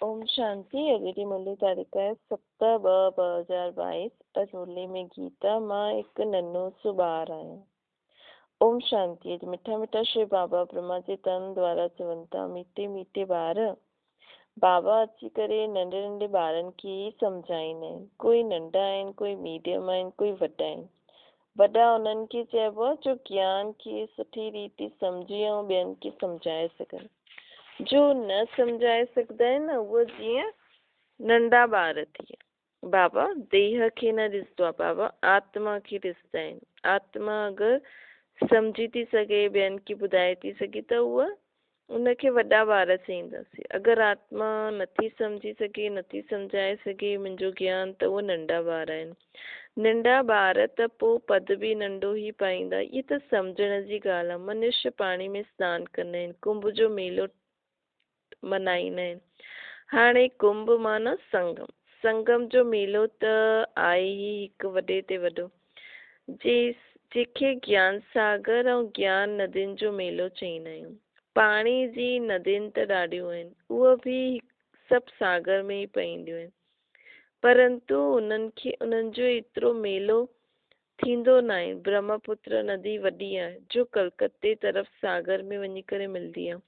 ओम शांति। अॼु जी मुरली तारीख़ आहे 7/2/2022। अॼु मुरली में गीता मां हिकु नन्हो सो ॿार आहियां। ओम शांति। अॼु मिठा मिठा श्री बाबा ब्रह्मा जे तन द्वारा चवनि था, मीठे मीठे ॿार। बाबा अची करे नंढे नंढे ॿारनि खे सम्झाईंदा आहिनि। कोई नंढा आहिनि, कोई मीडियम आहिनि, कोई वॾा आहिनि। वॾा उन्हनि खे चइबो आहे जो ज्ञान खे सुठी रीति सम्झी ऐं ॿियनि खे सम्झाए सघनि। जो न सम्झाए सघंदा आहिनि न, उहे जीअं नंढा ॿार थी विया। बाबा देह खे न ॾिसंदो आहे, बाबा आत्मा खे ॾिसंदा आहिनि। आत्मा अगरि सम्झी थी सघे, ॿियनि खे ॿुधाए थी सघे त उहा उनखे वॾा ॿार चईंदासीं। अगरि आत्मा नथी सम्झी सघे, नथी सम्झाए सघे मुंहिंजो ज्ञान, त उहे नंढा ॿार आहिनि। नंढा ॿार त पोइ पद बि नंढो ई पाईंदा। इहा त सम्झण जी ॻाल्हि आहे। मनुष्य पाणी में सनानु कंदा आहिनि, कुंभ जो मेलो मनाईंदा आहिनि। हाणे कुंभ माना संगम। संगम जो मेलो त आहे ई हिकु वॾे ते वॾो, जंहिंखे ज्ञान सागर ऐं ज्ञान नदियुनि जो मेलो चईंदा आहियूं। पाणी जी नदियुनि त ॾाढियूं आहिनि, उहे बि सभु सागर में ई पईंदियूं आहिनि, परंतु उन्हनि जो एतिरो मेलो थींदो न आहे। ब्रह्मपुत्र नदी वॾी आहे, जो कलकत्ते तरफ़ सागर में वञी करे मिलंदी आहे।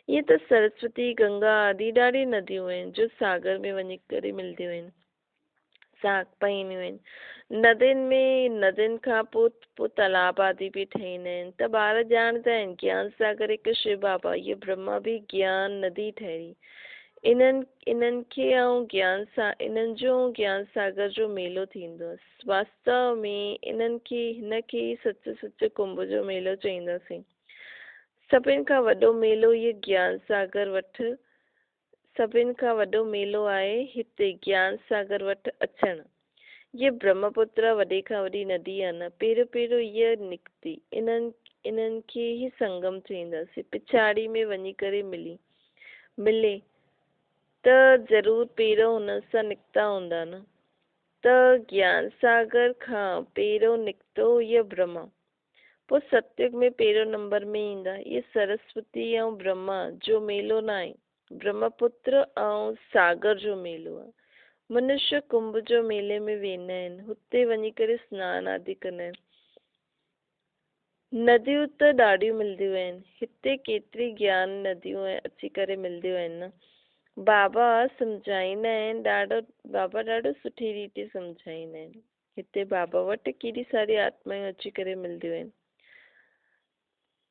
इहे त सरस्वती, गंगा आदि ॾाढी नदियूं आहिनि जो सागर में वञी करे मिलंदियूं आहिनि, पईंदियूं आहिनि। नदियुनि खां पोइ तालाब आदि बि ठहींदा आहिनि। त ॿार ॼाणंदा आहिनि ज्ञान सागर हिकु शिव बाबा, इहे ब्रह्मा बि ज्ञान नदी ठही। इन्हनि जो ज्ञान सागर जो मेलो थींदो आहे। वास्तव में हिनखे सच कुंभ जो मेलो चईंदासीं। सभिनि खां वॾो मेलो इहे ज्ञान सागर वटि, सभिनि खां वॾो मेलो आहे हिते ज्ञान सागर वटि अचणु। इहे ब्रह्मपुत्र वॾे खां वॾी नदी आहे न, पहिरियों इहा निकिती। इन्हनि खे ई संगम चईंदासीं। पिछाड़ी में वञी करे मिले त ज़रूरु पहिरियों हुन सां निकिता हूंदा न। त ज्ञान सागर खां पहिरियों निकितो इहा ब्रह्मा, पोइ सतयुग में पहिरियों नंबर में ईंदा। इहे सरस्वती ऐं ब्रह्मा जो मेलो न आहे, ब्रह्मपुत्र ऐं सागर जो मेलो आहे। मनुष्य कुंभ जो मेले में वेंदा आहिनि, हुते वञी करे सनानु आदि कंदा आहिनि। नदियूं त ॾाढियूं मिलंदियूं आहिनि, हिते केतिरी ज्ञान नदियूं अची करे मिलंदियूं आहिनि न। बाबा सम्झाईंदा आहिनि, बाबा ॾाढो सुठी रीति सम्झाईंदा आहिनि। हिते बाबा वटि केॾी सारी आत्मायूं अची करे मिलंदियूं आहिनि।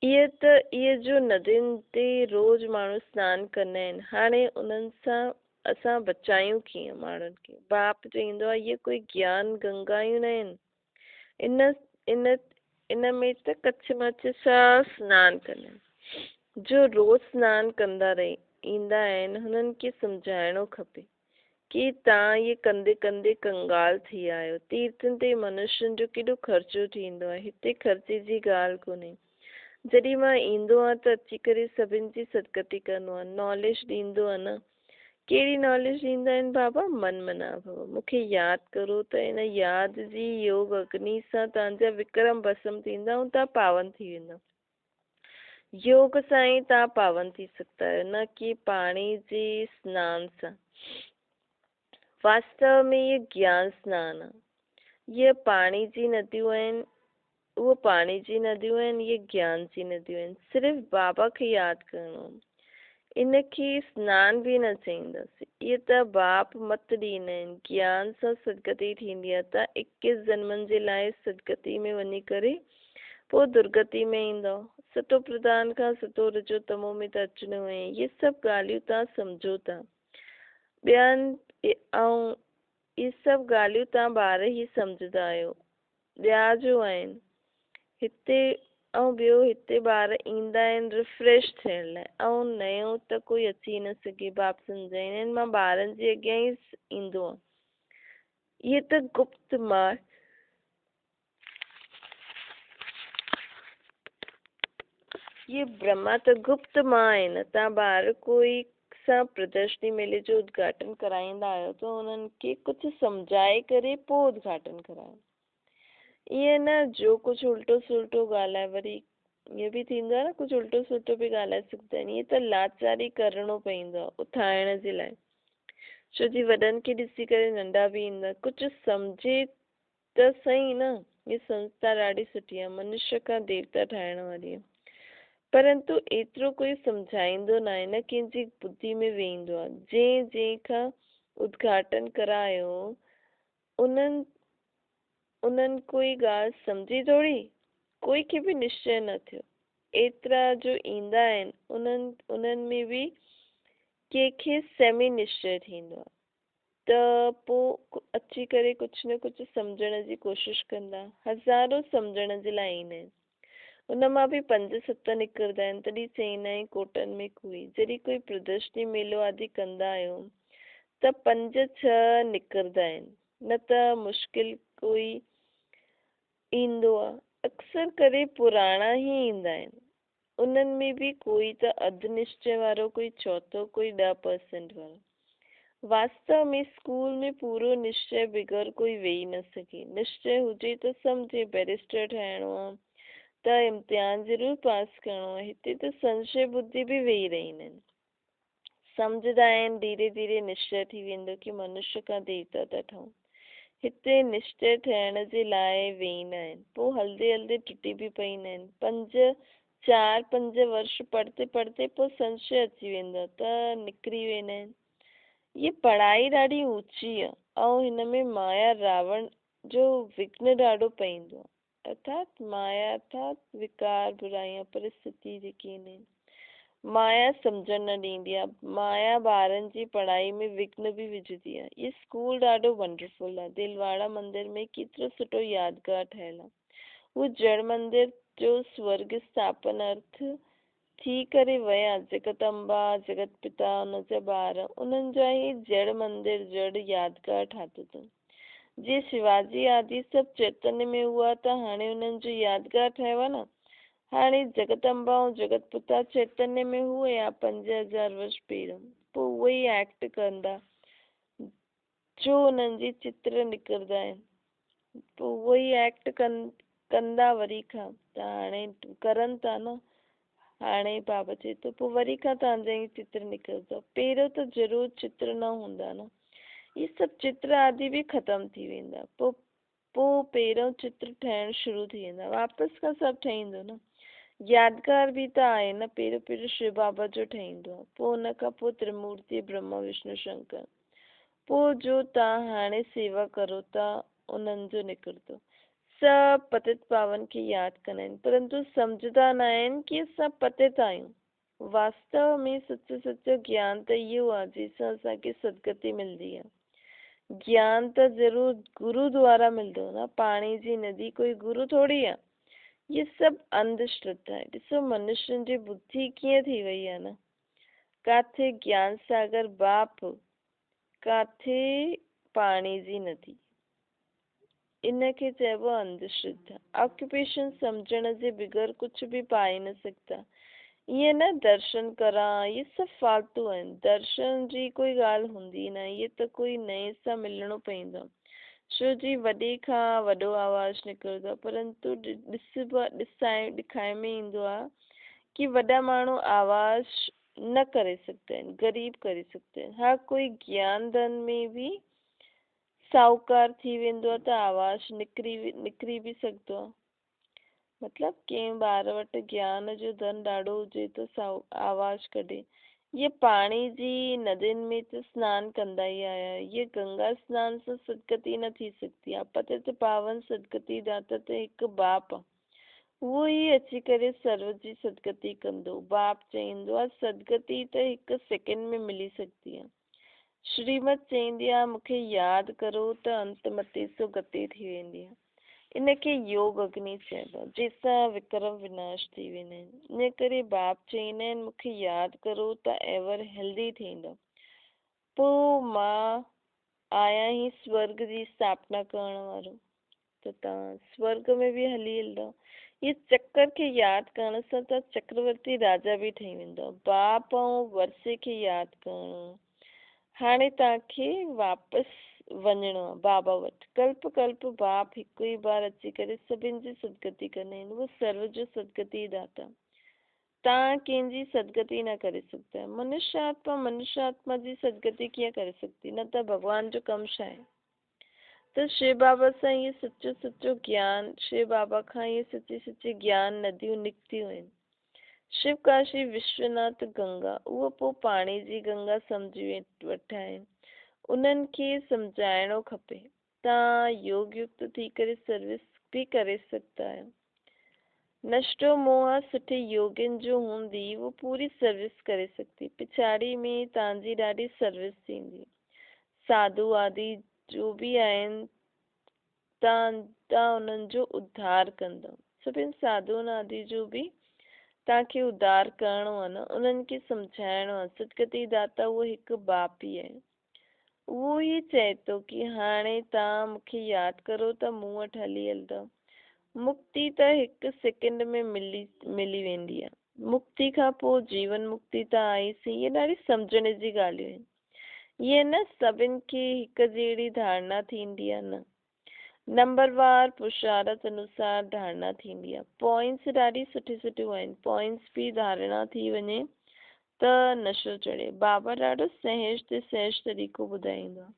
इहे जो नदियुनि ते रोज़ माण्हू सनानु कंदा आहिनि, हाणे उन्हनि सां असां बचायूं कीअं माण्हुनि खे। बाप चईंदो आहे इहे कोई ज्ञान गंगायूं न आहिनि, इन में त कच्छ मच्छ सां सनानु कंदा आहिनि। जो रोज़ सनानु कंदा ईंदा आहिनि, हुननि खे सम्झाइणो खपे कि तव्हां इहे कंदे कंदे कंगाल थी आहियो। तीर्थनि ते मनुष्यनि जो केॾो ख़र्चो थींदो आहे, हिते ख़र्चे जी ॻाल्हि कोन्हे। जॾहिं मां ईंदो आहे त अची करे सभिनि जी सदगति कंदो आहे, नॉलेज ॾींदो आहे न। कहिड़ी नॉलेज ॾींदा आहिनि बाबा? मन मना भव। मूंखे यादि करो त इन यादि जी योग अग्नि सां तव्हांजा विक्रम भस्म थींदा ऐं तव्हां पावन थी वेंदा। योग सां ई तव्हां पावन थी सघंदा आहियो, न कि पाणी जे सनान सां। वास्तव में इहे ज्ञान सनान आहे। इहे पाणी जी नदियूं आहिनि, उहे पाणी जी नदियूं आहिनि, इहे ज्ञान जी नदियूं आहिनि। सिर्फ़ु बाबा खे यादि करिणो। इनखे सनानु बि न चईंदासीं। इहे त बाप मत ॾींदा आहिनि। ज्ञान सां सदगति थींदी आहे। त 21 जन्मनि जे लाइ सदगति में वञी करे पोइ दुर्गति में ईंदव। सतो प्रधान खां सतो रजो तमो में त अचिणो आहे। इहे सभु ॻाल्हियूं तव्हां सम्झो था। इहे सभु ॻाल्हियूं तव्हां ॿार ई सम्झंदा आहियो। ॿिया जो आहिनि हिते, ऐं ॿियो हिते ॿार ईंदा आहिनि रिफ्रेश थियण लाइ, ऐं नयो त कोई अची न सघे। बाप सम्झाईंदा आहिनि मां ॿारनि जे अॻियां ई ईंदो आहे। इहे त गुप्त मां ये ब्रह्मा त गुप्त मां आहे न। तव्हां ॿार कोई सां प्रदर्शनी मेले जो उद्घाटन कराईंदा आहियो त उन्हनि खे कुझु सम्झाए करे पोइ उद्घाटन करायो। ईअं न जो कुझु उल्टो सुल्टो ॻाल्हाए, वरी ईअं बि थींदो आहे न कुझु उल्टो सुल्टो बि ॻाल्हाए सघंदा आहिनि। ईअं त लाचारी करिणो पवंदो आहे उथाइण जे लाइ। छो जी वॾनि खे ॾिसी करे नंढा बि ईंदा, कुझु सम्झे त सही न। ये संस्था ॾाढी सुठी आहे, मनुष्य खां देवता ठाहिण वारी आहे, परंतु एतिरो कोई सम्झाईंदो न आहे, न कंहिंजी बुद्धि में वेहींदो आहे। जंहिंखां उद्घाटन करायो उन्हनि उन्हनि कोई ॻाल्हि सम्झी थोड़ी, कोई खे बि निश्चय न थियो। एतिरा जो ईंदा आहिनि उन्हनि में बि कंहिंखे सेमी निश्चय थींदो आहे, त पोइ अची करे कुझु न कुझु सम्झण जी कोशिशि कंदा। हज़ारो सम्झण जे लाइ ईंदा आहिनि, उन मां बि 5-7 निकिरंदा आहिनि। तॾहिं चईंदा आहिनि कोटनि में कोई, जॾहिं कोई प्रदर्शनी मेलो आदि कंदा आहियूं त 5-6 निकिरंदा आहिनि, न त मुश्किल कोई ईंदो आहे। अक्सर करे पुराणा ई ईंदा आहिनि, उन्हनि में बि कोई त अधु निश्चय वारो, कोई चौथो, कोई 10% वारो। वास्तव में स्कूल में पूरो निश्चय बगैर कोई वेही न सके। निश्चय हुजे त सम्झे बैरिस्टर ठहिणो आहे त इम्तिहान ज़रूर पास करिणो आहे। हिते त संशय बुद्धि बि वेही रहंदा आहिनि, सम्झंदा आहिनि धीरे धीरे निश्चय थी वेंदो कि मनुष्य खां देवता था ठहूं। हिते निश्चय थियण जे लाइ वेहींदा आहिनि, पोइ हलंदे हलंदे टुटी बि पईंदा आहिनि। 4-5 वर्ष पढ़ते पढ़ते पोइ संशय अची वेंदो त निकिरी वेंदा आहिनि। ये पढ़ाई ॾाढी ऊची आहे, ऐं हिन में माया रावण जो विघ्न ॾाढो पईंदो आहे। अर्थात माया अर्थात विकार, बुराइयां, परिस्थिति जेकी आहिनि, माया सम्झण न ॾींदी आहे। माया ॿारनि जी पढ़ाई में विघ्न बि विझंदी आहे। ये स्कूल ॾाढो वंडरफुल आहे। दिलवाड़ा मंदिर में केतिरो सुठो यादगार ठहियल आहे। वो जड़ मंदिर जो स्वर्ग स्थापन अर्थ थी करे विया जगदम्बा, जगत पिता, उनजा ॿार, उन्हनि जा ई जड़ मंदिर, जड़ यादगार ठातो अथनि। जे शिवाजी आदि सभु चैतन्य में हुआ त हाणे उन्हनि जो यादगार ठहियो आहे न। हाणे जगदम्बा ऐं जगत पिता चैतन्य में हुए या 5000 वर्ष पहिरियों, पोइ उहे ई एक्ट कंदा जो उन्हनि जी चित्र निकिरंदा आहिनि, पोइ उहे ई एक्ट कंदा वरी खां। त हाणे करनि था न, हाणे बाबा चए थो पोइ वरी खां तव्हांजा ई चित्र निकिरंदा। पहिरियों त ज़रूरु चित्र न हूंदा न, ये सभु चित्र आदि बि ख़तमु थी वेंदा। पोइ पहिरियों चित्र ठहिणु शुरू थी वेंदा, वापसि खां सभु ठहींदो न। यादगार बि त आहे न, पहिरियों शिव बाबा जो ठहींदो आहे, पोइ हुन खां पोइ त्रिमूर्ति ब्रह्मा विष्णु शंकर, पोइ जो तव्हां हाणे सेवा करो था उन्हनि जो निकिरंदो। सभु पतित पावन खे यादि कंदा आहिनि, परंतु सम्झंदा न आहिनि कि असां पतित आहियूं। वास्तव में सचो ज्ञान त इहो आहे जंहिंसां असांखे सदगति मिलंदी आहे। ज्ञान त ज़रूरु गुरु द्वारा मिलंदो न, पाणी जी नदी कोई गुरु थोड़ी आहे। ये सभु अंधश्रद्धा आहे। ॾिसो मनुष्यनि जी बुद्धि कीअं थी वई आहे न, काथे ज्ञान सागर बाप, काथे पाणी जी नदी, इनखे चइबो आहे अंधश्रद्धा। ऑक्यूपेशन सम्झण जे बगैर कुझु बि पाए न सघंदा। ईअं न दर्शन करा, ये सभु फालतू आहिनि। दर्शन जी कोई ॻाल्हि हूंदी न, ये त कोई नए सां मिलणो पवंदो। छो जी वॾे खां वॾो आवाज़ निकिरंदो आहे, परंतु ॾिखाए में ईंदो आहे कि वॾा माण्हू आवाज़ न करे सघंदा आहिनि, ग़रीब करे सघंदा आहिनि। हा, कोई ज्ञान धन में बि साहूकार थी वेंदो आहे त आवाज़ निकिरी बि सघंदो आहे। मतिलबु कंहिं ॿार वटि ज्ञान जो धन ॾाढो हुजे त आवाज़ कढे। ये पाणी जी नदियुनि में त सनानु कंदा ई आया, ये गंगा सनान सां सदगति न थी सघंदी आहे। पतित पावन सदगति दाता त हिकु बाप आहे, उहो ई अची करे सर्व जी सदगति कंदो। बाप चईंदो आहे सदगति त हिकु सेकेंड में मिली सघंदी आहे। श्रीमत चईंदी आहे मूंखे यादि करो त अंत मते सो गति थी वेंदी आहे। इनखे योग अग्नि चइबो आहे, जंहिंसां विक्रम विनाश थी वेंदा आहिनि। इन करे बाप चईंदा आहिनि मूंखे यादि करो त एवर हेल्दी थींदो। पोइ मां आया ई स्वर्ग जी स्थापना करण वारो, त तव्हां स्वर्ग में बि हली हलंदव। ये चक्कर खे यादि करण सां त चक्रवर्ती राजा बि ठही वेंदो। बाप ऐं वर्से खे यादि करणो। हाणे तव्हांखे वापसि वञिणो आहे बाबा वटि। कल्प कल्प बाप हिकु ई बार अची करे सभिनि जी सदगति कंदा आहिनि। उहो सर्व जो सदगति दाता। तव्हां कंहिंजी सदगति न करे सघंदा आहियो। मनुष्य आत्मा जी सदगति कीअं करे सघंदी, न त भॻवान जो कमु छा आहे। त शिव बाबा सां इहे सचो ज्ञान, शिव बाबा खां इहे सची ज्ञान नदियूं निकितियूं आहिनि। शिव काशी विश्वनाथ गंगा उहो पोइ पाणी जी गंगा सम्झी वेठा आहिनि। उन्हनि खे सम्झाइणो खपे। तव्हां योग युक्त थी करे सर्विस भी करे सघंदा आहियो। नष्टो मोह सुठे योगियुनि जो हूंदी, वो पूरी सर्विस करे सघंदी। पिछाड़ी में तव्हांजी ॾाढी सर्विस थींदी। साधु आदि जो भी आहिनि, तव्हां उन्हनि जो उद्धार कंदव। सभिनि साधुअनि आदि जो भी तव्हांखे उद्धार करणो आहे न, उन्हनि खे सम्झाइणो आहे। सदगति दाता उहो हिकु बाप ई आहे। उहो ई चए थो कि हाणे तव्हां मूंखे यादि करो त मूं वटि हली हलंदव। मुक्ति त हिकु सेकेंड में मिली वेंदी आहे। मुक्ति खां पोइ जीवन मुक्ति त आईसीं। इहे ॾाढी सम्झण जी ॻाल्हियूं आहिनि। इहे न सभिनि खे हिकु जहिड़ी धारणा थींदी आहे न, नंबरवार पुरुषार्थ अनुसार धारणा थींदी आहे। पॉइंट्स ॾाढी सुठियूं आहिनि। पॉइंट्स भी धारणा थी वञे त नशो चढ़े। बाबा ॾाढो सहज तरीक़ो ॿुधाईंदो आहे।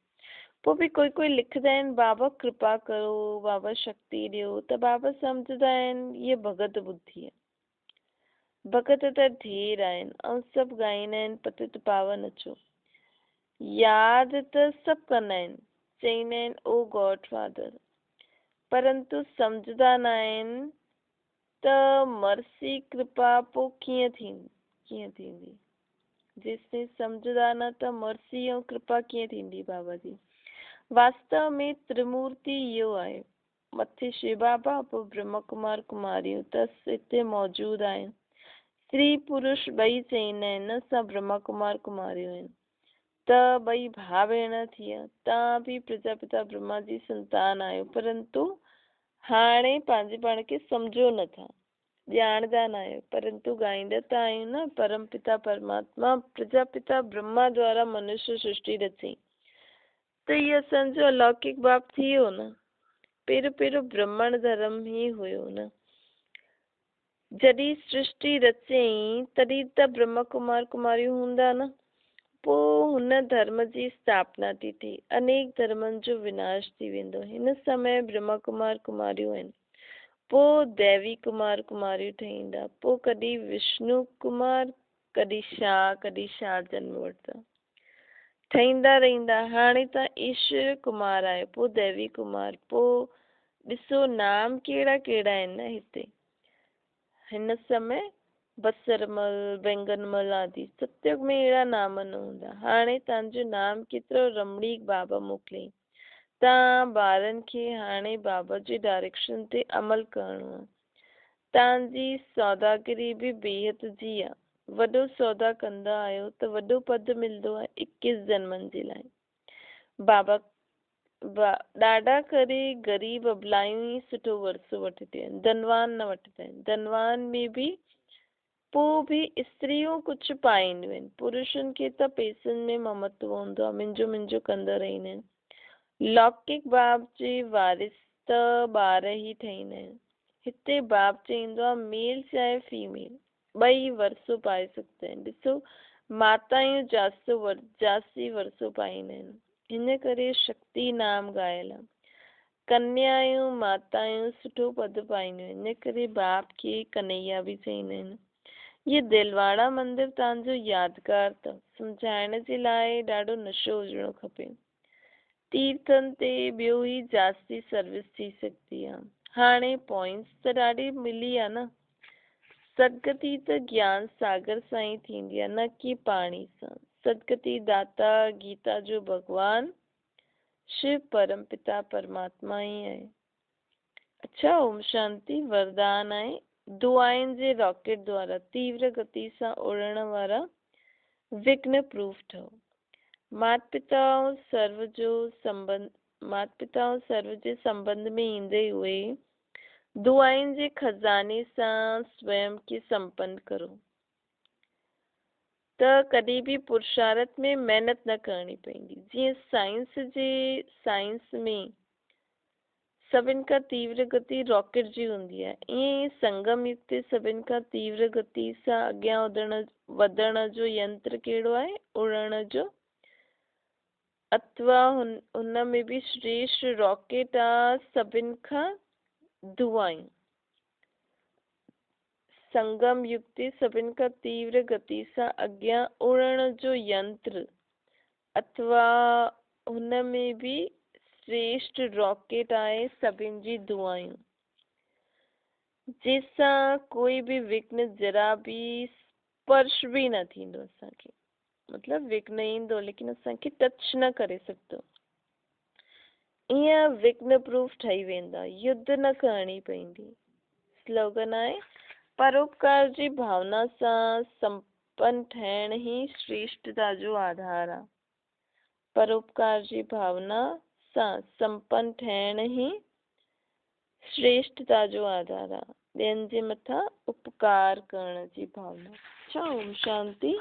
पोइ भी कोई लिखंदा आहिनि बाबा कृपा करो, बाबा शक्ति ॾियो, त बाबा सम्झंदा आहिनि इहे भगत बुद्धि आहे। भगत त ढेर आहिनि ऐं सभु ॻाईंदा आहिनि पतित पावन अचो। यादि त सभु कंदा आहिनि, चईंदा आहिनि ओ गॉड फादर, परंतु सम्झंदा न आहिनि त मर्सी कृपा पोइ कीअं थींदी। जेसिताईं सम्झंदा न त मर्सी ऐं कृपा कीअं थींदी बाबा जी। वास्तव में त्रिमूर्ति इहो आहे। मथे शिव बाबा, पोइ ब्रह्म कुमार कुमारियूं त हिते मौजूद आहिनि। स्त्री पुरुष ॿई चईंदा आहिनि न, असां ब्रह्म कुमार कुमारियूं आहिनि त ॿई भाउ भेण थी विया। तव्हां भी प्रजापिता ब्रह्मा जी संतान आहियो, परंतु हाणे पंहिंजे पाण खे सम्झो नथा, ॼाणदा न आहियो, परंतु ॻाईंदा त आहियूं न। परम पिता परमात्मा प्रजापिता ब्रह्मा द्वारा मनुष्य सृष्टि रची, त इहो असांजो अलौकिक बाप थी वियो न। पहिरियों ब्राह्मण धर्म ई हुयो न। जॾहिं सृष्टि रचई तॾहिं त ब्रह्म कुमार कुमारियूं हूंदा न। पोइ हुन धर्म जी स्थापना थी थिए, अनेक धर्मनि जो विनाश थी वेंदो। हिन समय ब्रह्म कुमार कुमारियूं आहिनि, पोइ दैवी कुमार कुमारियूं ठहींदा, पोइ कॾहिं विष्णु कुमार, कॾहिं छा जन्म वठंदा, ठहींदा रहंदा। हाणे त ईश्वर कुमार आहे, पोइ दैवी कुमार, पोइ ॾिसो नाम कहिड़ा कहिड़ा आहिनि न हिते। हिन समय बसरमल, बेंगनमल आदि। सतयुग में अहिड़ा नाम न हूंदा। हाणे तव्हांजो नाम केतिरो रमणीक बाबा मोकिलियईं। तव्हां ॿारनि खे हाणे बाबा जी डायरेक्शन ते अमल करणो आहे। तव्हांजी सौदागिरी भी बेहद जी आहे। वॾो सौदा कंदा आहियो त वॾो पद मिलंदो आहे 21 जन्मनि जे लाइ। बाबा ॾाढा करे ग़रीब अबलायूं ई सुठो वरसो वठंदियूं आहिनि, धनवान न वठंदा आहिनि। धनवान में भी पोइ भी स्त्रियूं कुझु पाईंदियूं आहिनि। पुरुषनि खे त पैसनि में ममत्व हूंदो आहे, मुंहिंजो कंदा रहंदा आहिनि। लौकिक बाप जे वारिस त ॿार ई ठहींदा आहिनि। हिते बाप चईंदो आहे मेल चाहे फीमेल ॿई वरसो पाए सघंदा आहिनि। ॾिसो मातायूं जास्ती वरसो पाईंदा आहिनि, हिन करे शक्ति नाम ॻायल आहे। कन्यायूं मातायूं सुठो पद पाईंदियूं आहिनि, हिन करे बाप खे कन्हैया भी चईंदा आहिनि। ये दिलवाड़ा मंदिर तव्हांजो यादगार अथव। सम्झाइण जे लाइ ॾाढो नशो हुजणो खपे। तीर्थनि ते ॿियो ई जास्ती सर्विस थी सघंदी आहे। हाणे पॉइंट्स त ॾाढी मिली आहे न। सदगति त ज्ञान सागर सां ई थींदी आहे, न कि पाणी सां। सदगति दाता गीता जो भगवान शिव परम पिता परमात्मा ई आहे। अच्छा, ओम शांति। वरदान आहे दुआनि जे रॉकेट द्वारा तीव्र गति सां उड़ण वारा विघ्न प्रूफ ठहो। माता पिता सर्व जे संबंध में ईंदे हुए दुआनि जे खज़ाने सां स्वयं खे संपन्न करो त कॾहिं भी पुरुषार्थ में मेहनत न करणी पवंदी। जीअं साइंस में सभिनि खां तीव्र गति रॉकेट जी हूंदी आहे। ईअं ई संगम युग ते सभिनि खां तीव्र गति सां अॻियां वधण जो यंत्र कहिड़ो आहे? उड़ण जो, अथवा हुन में बि श्रेष्ठ रॉकेट आहे सभिनि खां धुआं। संगम युग ते सभिनि खां तीव्र गति सां अॻियां उड़ण जो यंत्र अथवा हुन में बि श्रेष्ठ रॉकेट आहे सभिनि जी दुआयूं, जंहिंसां कोई बि विघ्न जरा बि स्पर्श बि न थींदो असांखे, मतलब विघ्न ईंदो लेकिन असांखे टच न करे सघंदो। ईअं विघ्न प्रूफ ठही वेंदा, युद्ध न करणी पवंदी। स्लोगन आहे परोपकार जी भावना सां संपन्न ठहिण ही श्रेष्ठता जो आधार आहे। परोपकार जी भावना सां संपन्न ठहिण ही श्रेष्ठता जो आधार आहे। ॿियनि जे मथां उपकार करण जी भावना। अच्छा, ओम शांति।